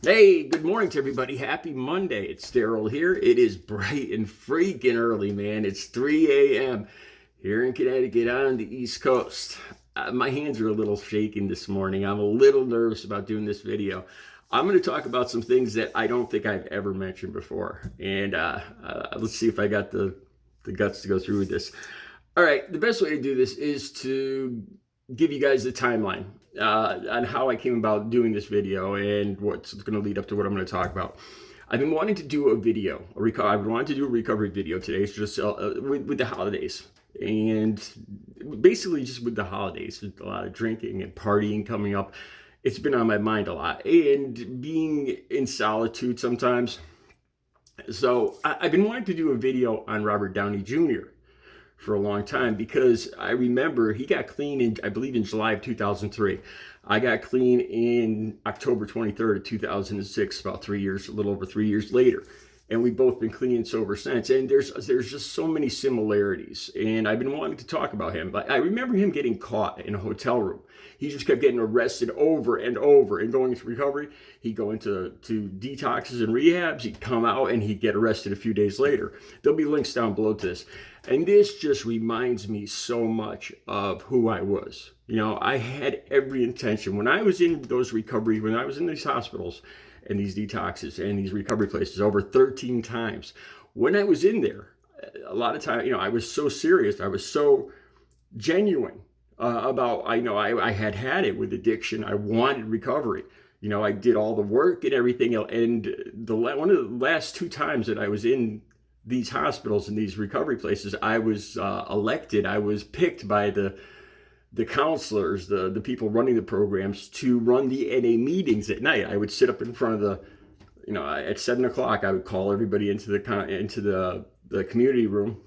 Hey, good morning to everybody. Happy Monday. It's Daryl here. It is bright and freaking early, man. It's 3 a.m. here in Connecticut on the East Coast. My hands are a little shaking this morning. I'm a little nervous about doing this video. I'm going to talk about some things that I don't think I've ever mentioned before. And let's see if I got the guts to go through with this. All right, the best way to do this is to give you guys the timeline on how I came about doing this video and what's going to lead up to what I'm going to talk about. I've been wanting to do a video. I've wanted to do a recovery video today. It's just with the holidays, and basically just with the holidays, there's a lot of drinking and partying coming up. It's been on my mind a lot, and being in solitude sometimes. So I've been wanting to do a video on Robert Downey Jr. for a long time because I remember he got clean in, I believe, in July of 2003. I got clean in October 23rd of 2006, about 3 years, a little over 3 years later. And we've both been clean and sober since. And there's just so many similarities. And I've been wanting to talk about him. But I remember him getting caught in a hotel room. He just kept getting arrested over and over and going into recovery. He'd go into detoxes and rehabs. He'd come out and he'd get arrested a few days later. There'll be links down below to this. And this just reminds me so much of who I was. You know, I had every intention when I was in those recovery, when I was in these hospitals and these detoxes and these recovery places over 13 times. When I was in there, a lot of time, I was so serious. I was so genuine about, I had it with addiction. I wanted recovery. I did all the work and everything. And one of the last two times that I was in these hospitals and these recovery places, I was elected. I was picked by the counselors, the people running the programs, to run the NA meetings at night. I would sit up in front of at 7 o'clock. I would call everybody into the community room,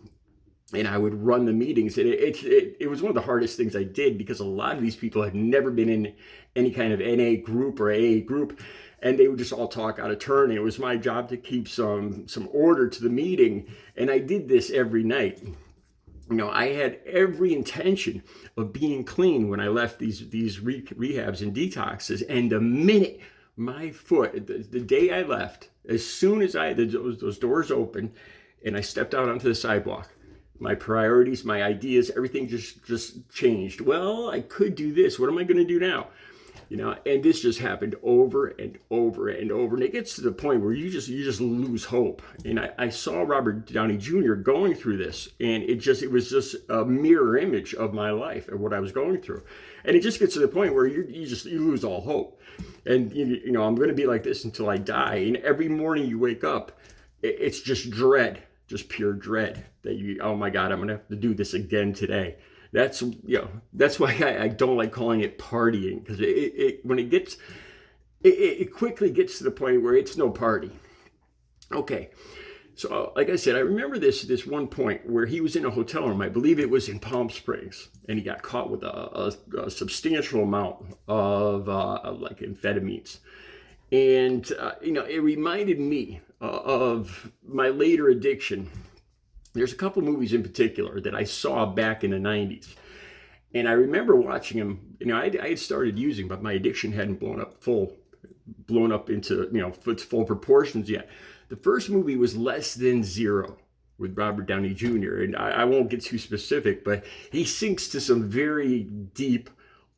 and I would run the meetings. And it was one of the hardest things I did because a lot of these people had never been in any kind of NA group or AA group, and they would just all talk out of turn. And it was my job to keep some order to the meeting, and I did this every night. I had every intention of being clean when I left these rehabs and detoxes. And the minute my foot, the day I left, as soon as those doors opened and I stepped out onto the sidewalk, my priorities, my ideas, everything just changed. Well, I could do this. What am I going to do now? And this just happened over and over and over. And it gets to the point where you just lose hope. And I saw Robert Downey Jr. going through this, and it was just a mirror image of my life and what I was going through. And it just gets to the point where you lose all hope. And I'm going to be like this until I die. And every morning you wake up, it's just dread, just pure dread that oh my God, I'm going to have to do this again today. That's why I don't like calling it partying, because it quickly gets to the point where it's no party. Okay, so like I said, I remember this one point where he was in a hotel room. I believe it was in Palm Springs, and he got caught with a substantial amount of like amphetamines, and it reminded me of my later addiction. There's a couple movies in particular that I saw back in the 90s. And I remember watching them. I had started using, but my addiction hadn't blown up into, its full proportions yet. The first movie was Less Than Zero with Robert Downey Jr. And I won't get too specific, but he sinks to some very deep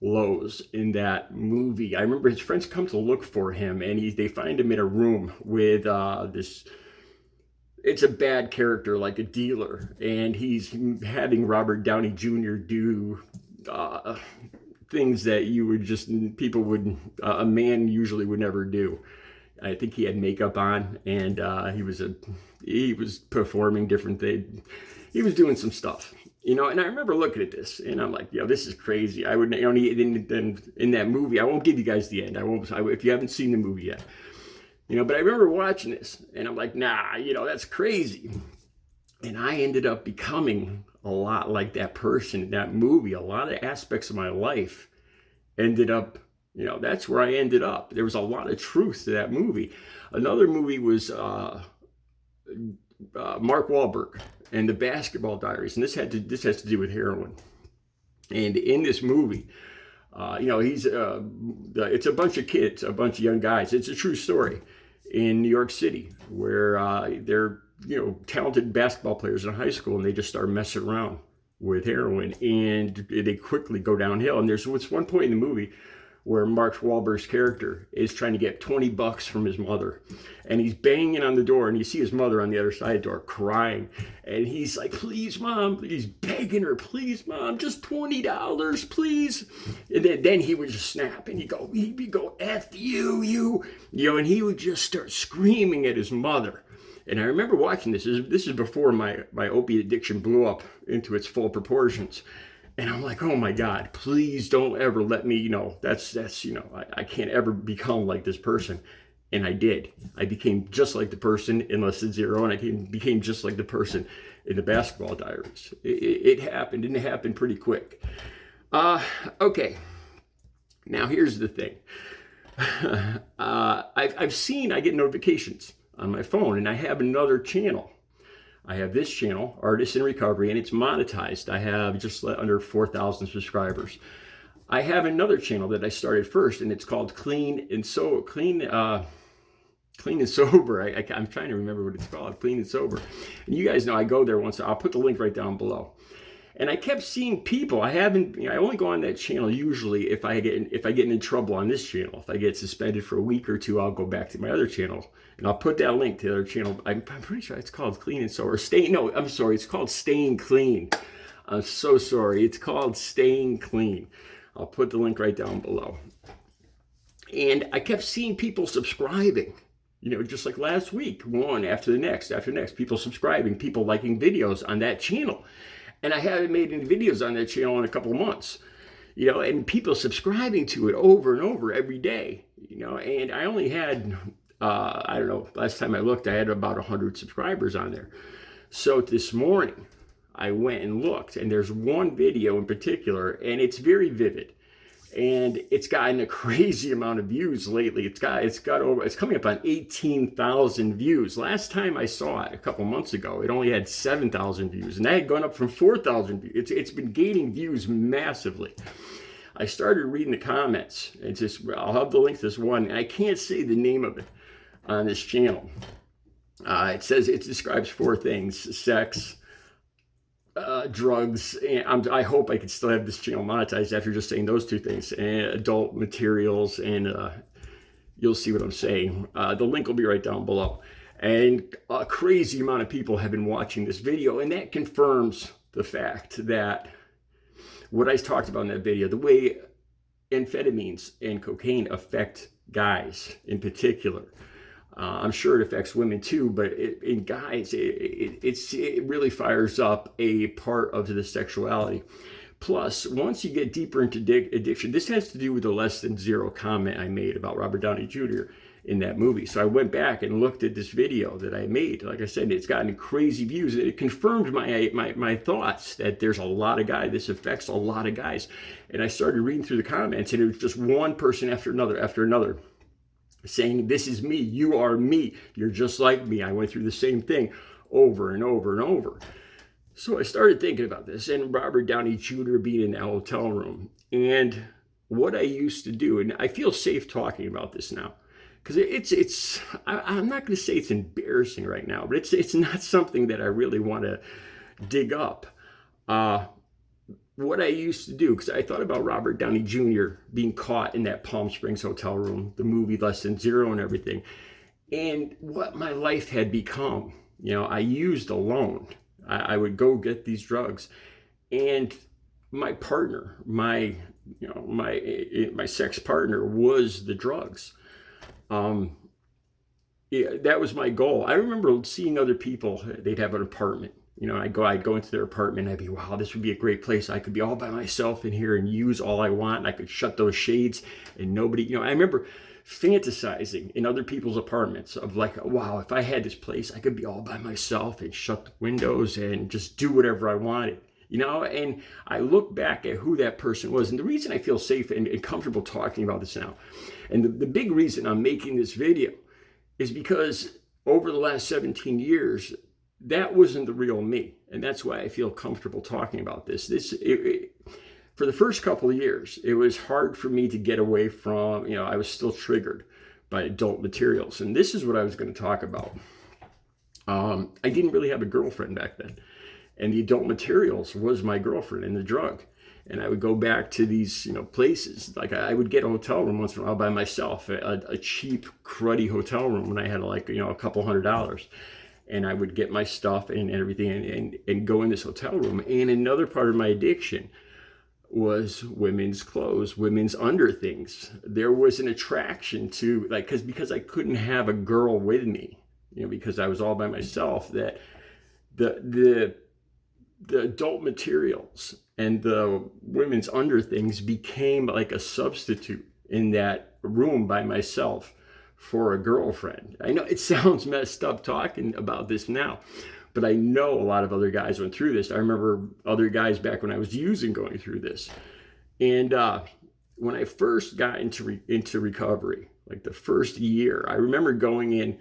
lows in that movie. I remember his friends come to look for him, and they find him in a room with this. It's a bad character, like a dealer, and he's having Robert Downey Jr. do things that a man usually would never do. I think he had makeup on, and he was performing different things. He was doing some stuff, and I remember looking at this, and I'm like, this is crazy. I would, in that movie, I won't give you guys the end. If you haven't seen the movie yet. But I remember watching this, and I'm like, nah, that's crazy. And I ended up becoming a lot like that person in that movie. A lot of aspects of my life ended up, that's where I ended up. There was a lot of truth to that movie. Another movie was Mark Wahlberg and the Basketball Diaries, and this has to do with heroin. And in this movie, It's a bunch of kids, a bunch of young guys. It's a true story in New York City where they're, talented basketball players in high school, and they just start messing around with heroin, and they quickly go downhill. And there's one point in the movie where Mark Wahlberg's character is trying to get $20 from his mother, and he's banging on the door, and you see his mother on the other side of the door crying, and he's like, "Please, Mom," he's begging her, "Please, Mom, just $20, please." And then he would just snap, and he'd go, "F you," and he would just start screaming at his mother. And I remember watching this. This is before my opiate addiction blew up into its full proportions. And I'm like, oh my God, please don't ever let me, I can't ever become like this person. And I did. I became just like the person in Less Than Zero, and I became just like the person in the Basketball Diaries. It happened, and it happened pretty quick. Okay. Now here's the thing. I get notifications on my phone, and I have another channel. I have this channel, Artists in Recovery, and it's monetized. I have just under 4,000 subscribers. I have another channel that I started first, and it's called Clean and Sober. I'm trying to remember what it's called. Clean and Sober. And you guys know I go there once. I'll put the link right down below. And I kept seeing people. I only go on that channel usually if I get in trouble on this channel. If I get suspended for a week or two, I'll go back to my other channel, and I'll put that link to the other channel. I'm pretty sure it's called Clean and Sober. It's called Staying Clean. I'm so sorry. It's called Staying Clean. I'll put the link right down below. And I kept seeing people subscribing. Just like last week, one after the next, people subscribing, people liking videos on that channel. And I haven't made any videos on that channel in a couple of months, and people subscribing to it over and over every day, and I only had, last time I looked, I had about 100 subscribers on there. So this morning I went and looked, and there's one video in particular, and it's very vivid. And it's gotten a crazy amount of views lately. It's coming up on 18,000 views. Last time I saw it a couple months ago, it only had 7,000 views, and that had gone up from 4,000 views. It's been gaining views massively. I started reading the comments. I'll have the link to this one, and I can't say the name of it on this channel. It describes 4 things: sex, drugs, and I hope I could still have this channel monetized after just saying those 2 things, and adult materials, and you'll see what I'm saying. The link will be right down below. And a crazy amount of people have been watching this video, and that confirms the fact that what I talked about in that video, the way amphetamines and cocaine affect guys in particular. I'm sure it affects women too, but in guys, it really fires up a part of the sexuality. Plus, once you get deeper into addiction, this has to do with the Less Than Zero comment I made about Robert Downey Jr. in that movie. So I went back and looked at this video that I made. Like I said, it's gotten crazy views. It confirmed my thoughts that there's a lot of guys. This affects a lot of guys. And I started reading through the comments, and it was just one person after another, saying, "This is me, you are me, you're just like me. I went through the same thing over and over and over." So I started thinking about this, and Robert Downey Jr. being in that hotel room, and what I used to do, and I feel safe talking about this now, because I'm not going to say it's embarrassing right now, but it's not something that I really want to dig up. What I used to do, because I thought about Robert Downey Jr. being caught in that Palm Springs hotel room, the movie Less Than Zero and everything, and what my life had become. I used alone. I would go get these drugs, and my partner, my sex partner was the drugs. That was my goal. I remember seeing other people, they'd have an apartment. I'd go into their apartment, and I'd be, wow, this would be a great place. I could be all by myself in here and use all I want. And I could shut those shades, and nobody, I remember fantasizing in other people's apartments of like, wow, if I had this place, I could be all by myself and shut the windows and just do whatever I wanted. And I look back at who that person was. And the reason I feel safe and comfortable talking about this now, and the big reason I'm making this video, is because over the last 17 years, that wasn't the real me. And that's why I feel comfortable talking about this. for the first couple of years, it was hard for me to get away from, I was still triggered by adult materials. And this is what I was going to talk about. I didn't really have a girlfriend back then. And the adult materials was my girlfriend and the drug. And I would go back to these, places. Like I would get a hotel room once in a while by myself, a cheap, cruddy hotel room when I had like, a couple $100. And I would get my stuff and everything and go in this hotel room. And another part of my addiction was women's clothes, women's underthings. There was an attraction to, like, because I couldn't have a girl with me, because I was all by myself, that the adult materials and the women's underthings became like a substitute in that room by myself for a girlfriend. I know it sounds messed up talking about this now, but I know a lot of other guys went through this. I remember other guys back when I was using going through this. And when I first got into recovery, like the first year, I remember going in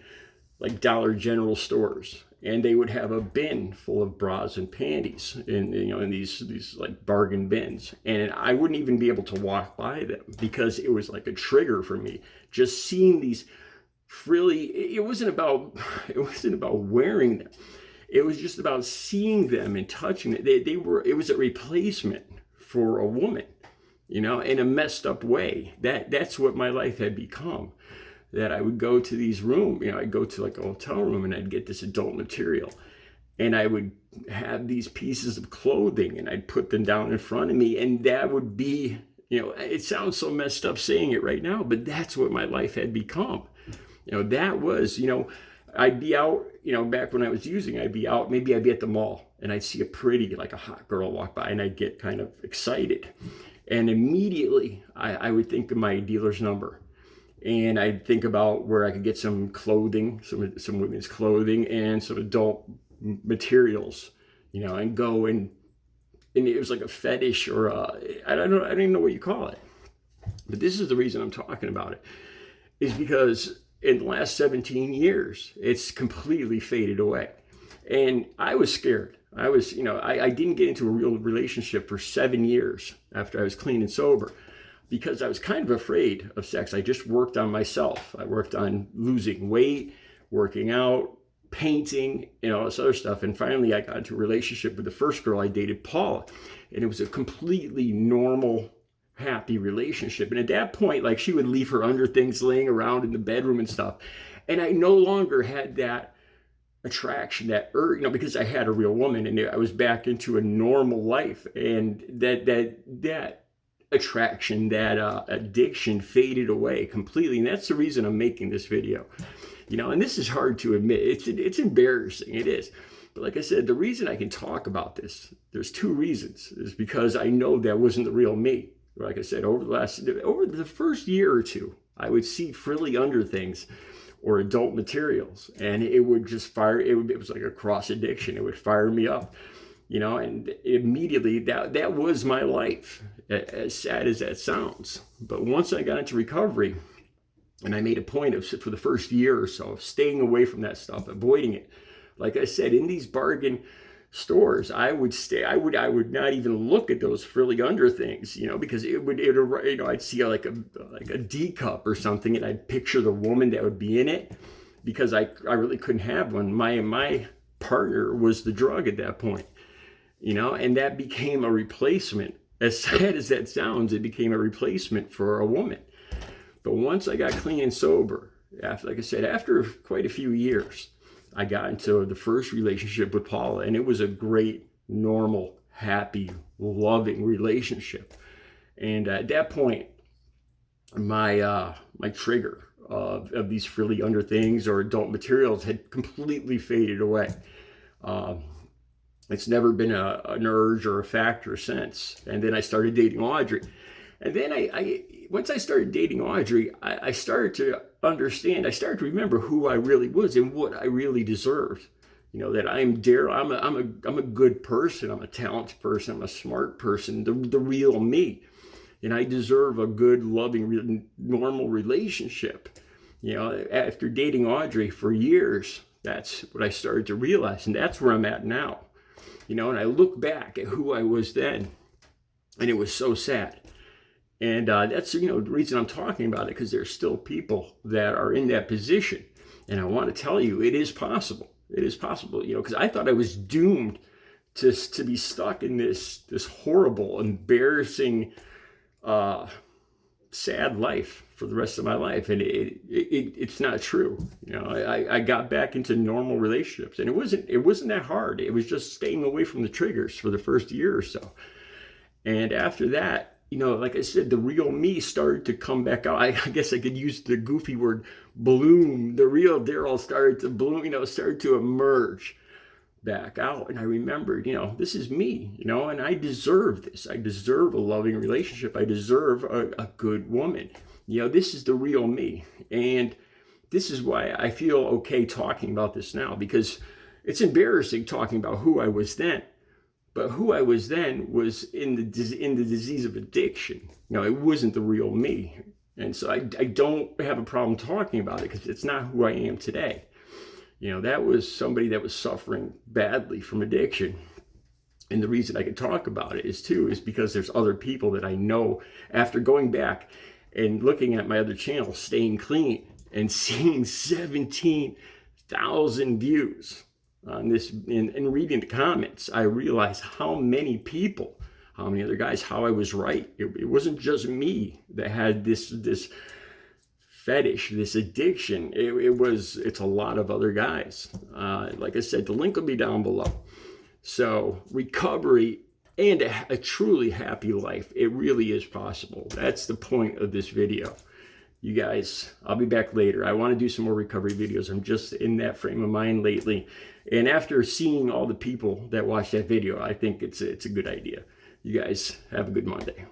like Dollar General stores, and they would have a bin full of bras and panties in these like bargain bins, and I wouldn't even be able to walk by them because it was like a trigger for me. Just seeing these frilly, it wasn't about wearing them. It was just about seeing them and touching it. It was a replacement for a woman, in a messed up way. That's what my life had become. That I would go to these rooms, I'd go to like a hotel room and I'd get this adult material, and I would have these pieces of clothing and I'd put them down in front of me, and that would be, it sounds so messed up saying it right now, but that's what my life had become. That was, I'd be out, back when I was using, I'd be out, maybe I'd be at the mall and I'd see a pretty, like a hot girl walk by, and I'd get kind of excited. And immediately I would think of my dealer's number. And I'd think about where I could get some clothing, some women's clothing and some adult materials, and go and it was like a fetish or I don't even know what you call it. But this is the reason I'm talking about it, is because in the last 17 years, it's completely faded away. And I was scared. I was, I didn't get into a real relationship for 7 years after I was clean and sober, because I was kind of afraid of sex. I just worked on myself. I worked on losing weight, working out, painting, all this other stuff. And finally, I got into a relationship with the first girl I dated, Paula. And it was a completely normal, happy relationship. And at that point, like, she would leave her underthings laying around in the bedroom and stuff. And I no longer had that attraction, that urge, because I had a real woman and I was back into a normal life. And that attraction, that addiction faded away completely. And that's the reason I'm making this video, and this is hard to admit. It's embarrassing. It is. But like I said, the reason I can talk about this, there's two reasons, is because I know that wasn't the real me. Like I said, over the first year or two, I would see frilly underthings or adult materials, and it would just fire. It was like a cross addiction. It would fire me up. And immediately that was my life, as sad as that sounds. But once I got into recovery, and I made a point of, for the first year or so, of staying away from that stuff, avoiding it. Like I said, in these bargain stores, I would not even look at those frilly underthings, because I'd see like a D cup or something, and I'd picture the woman that would be in it, because I really couldn't have one. My partner was the drug at that point. And that became a replacement. As sad as that sounds, it became a replacement for a woman. But once I got clean and sober, after quite a few years, I got into the first relationship with Paula, and it was a great, normal, happy, loving relationship. And at that point, my trigger of these frilly underthings or adult materials had completely faded away. It's never been an urge or a factor since. And then I started dating Audrey. And then once I started dating Audrey, I started to understand, I started to remember who I really was and what I really deserved. That I'm Daryl, I'm a good person, I'm a talented person, I'm a smart person, the real me. And I deserve a good, loving, normal relationship. After dating Audrey for years, that's what I started to realize. And that's where I'm at now. And I look back at who I was then, And it was so sad. And that's, the reason I'm talking about it, because there's still people that are in that position. And I want to tell you, it is possible. It is possible, because I thought I was doomed to be stuck in this horrible, embarrassing, sad life for the rest of my life. And it's not true. I got back into normal relationships, and it wasn't that hard. It was just staying away from the triggers for the first year or so. And after that, like I said, the real me started to come back out. I guess I could use the goofy word bloom. The real Daryl started to bloom, started to emerge back out. And I remembered, this is me, and I deserve this. I deserve a loving relationship. I deserve a good woman. This is the real me. And this is why I feel okay talking about this now, because it's embarrassing talking about who I was then. But who I was then was in the disease of addiction. It wasn't the real me. And so I don't have a problem talking about it, because it's not who I am today. That was somebody that was suffering badly from addiction. And the reason I can talk about it is because there's other people that I know, after going back and looking at my other channel, Staying Clean, and seeing 17,000 views on this, and reading the comments, I realized how many people, how many other guys, how I was right. It wasn't just me that had this fetish, this addiction. It's a lot of other guys. Like I said, the link will be down below. So recovery and a truly happy life, it really is possible. That's the point of this video. You guys, I'll be back later. I want to do some more recovery videos. I'm just in that frame of mind lately. And after seeing all the people that watched that video, I think it's a good idea. You guys have a good Monday.